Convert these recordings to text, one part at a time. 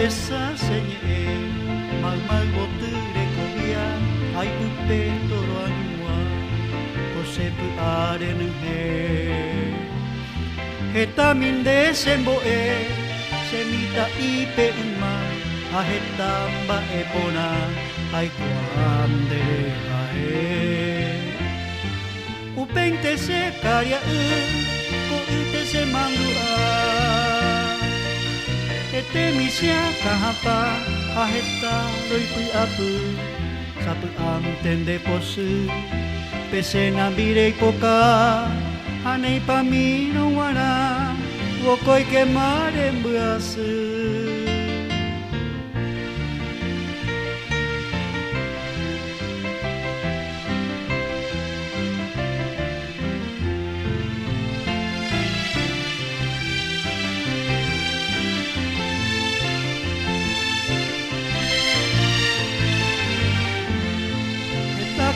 pesa señe mal botere cobia ai pupe toro anua kosep aren he heta minde semboe semita ipe ma aheta mba epona ai kuande ae upente se karia ko ute se mangua ete misia kahapa aheta loipu apu sapu amtende posu pese nambirei poka hanei pamino wana wokoi ke mare mbuasu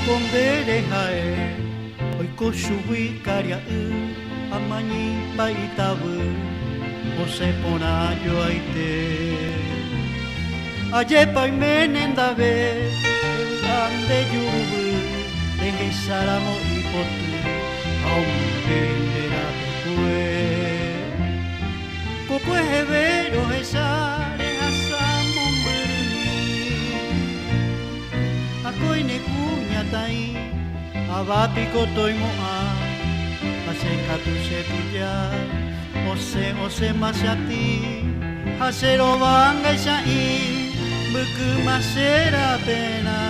kondere hae oi ko shui karia amani paitabu ose pona yo aite aye pai menendave ande yubu de saramo ipotu aumendera kue ko puede ver o esare asamo akoi ne kunya tai abapi kotoi moa aseka tu se puya ose masati hasero banga sai buku masera pena